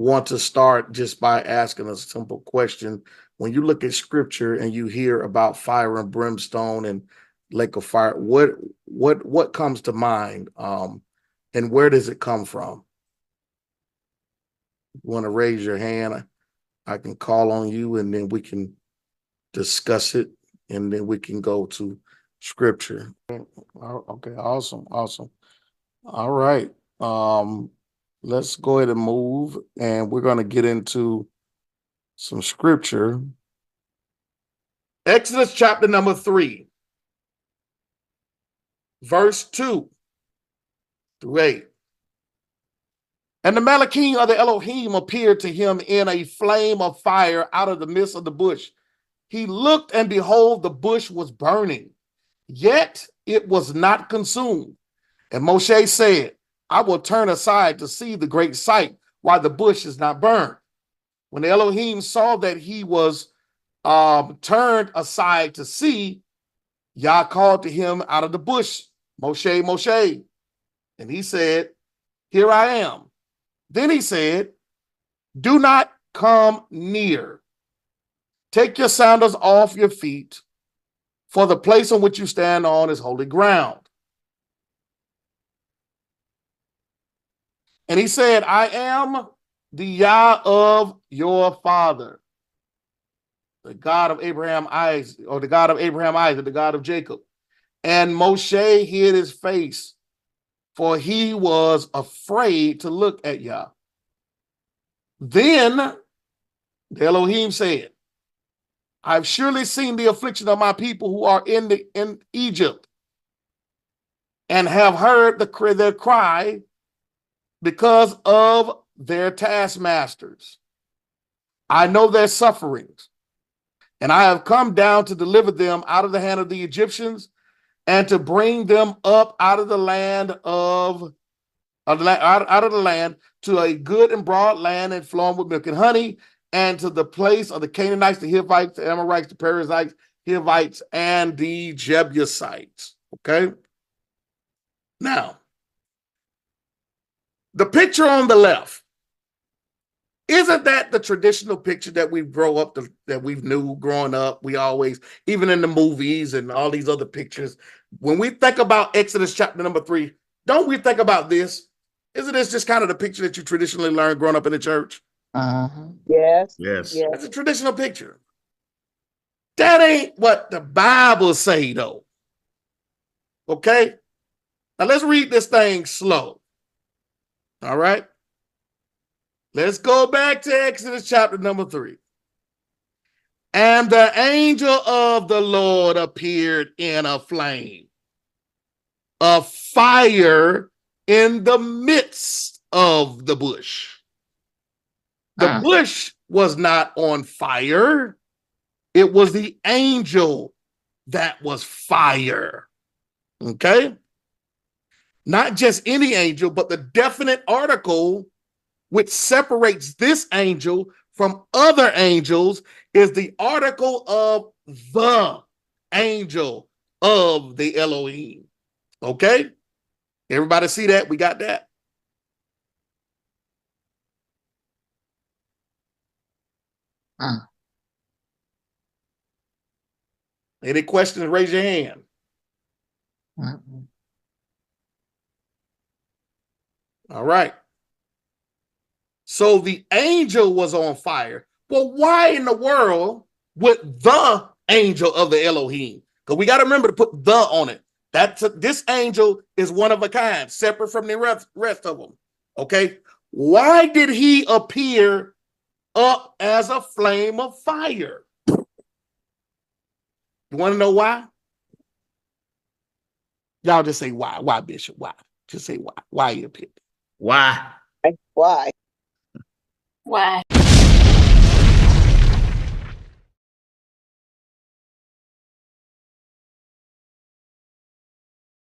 want to start just by asking a simple question. When you look at scripture and you hear about fire and brimstone and lake of fire, what comes to mind? And where does it come from? You want to raise your hand? I can call on you and then we can discuss it and then we can go to scripture. Okay, awesome. All right. Let's go ahead and move and we're going to get into some scripture. Exodus chapter number 3, verse 2 through 8. And the Malachim of the Elohim appeared to him in a flame of fire out of the midst of the bush. He looked, and behold, the bush was burning, yet it was not consumed. And Moshe said, I will turn aside to see the great sight, why the bush is not burned. When the Elohim saw that he was turned aside to see, Yah called to him out of the bush, Moshe, Moshe. And he said, here I am. Then he said, do not come near. Take your sandals off your feet, for the place on which you stand on is holy ground. And he said, I am the Yah of your father, the God of Abraham, Isaac, or the God of Abraham, Isaac, the God of Jacob. And Moshe hid his face, for he was afraid to look at Yah. Then the Elohim said, I've surely seen the affliction of my people who are in Egypt, and have heard their cry because of their taskmasters. I know their sufferings, and I have come down to deliver them out of the hand of the Egyptians, and to bring them up out of the land to a good and broad land and flowing with milk and honey, and to the place of the Canaanites, the Hittites, the Amorites, the Perizzites, Hivites, and the Jebusites. Okay. Now, the picture on the left, isn't that the traditional picture that we grow up that we knew growing up? We always, even in the movies and all these other pictures, when we think about Exodus chapter number 3, don't we think about this? Isn't this just kind of the picture that you traditionally learned growing up in the church? Yes. It's a traditional picture. That ain't what the Bible say, though. Okay? Now let's read this thing slow. All right? Let's go back to Exodus chapter number 3. And the angel of the Lord appeared in a flame of fire in the midst of the bush. The bush was not on fire. It was the angel that was fire. Okay? Not just any angel, but the definite article which separates this angel from other angels is the article of the angel of the Elohim. Okay? Everybody see that? We got that? Any questions? Raise your hand. All right. So the angel was on fire. Well, why in the world would the angel of the Elohim? Because we got to remember to put the on it. This angel is one of a kind, separate from the rest of them. Okay. Why did he appear up as a flame of fire? You want to know why? Y'all just say why. Why, Bishop? Why? Just say why. Why he appeared. Why? Why? Why?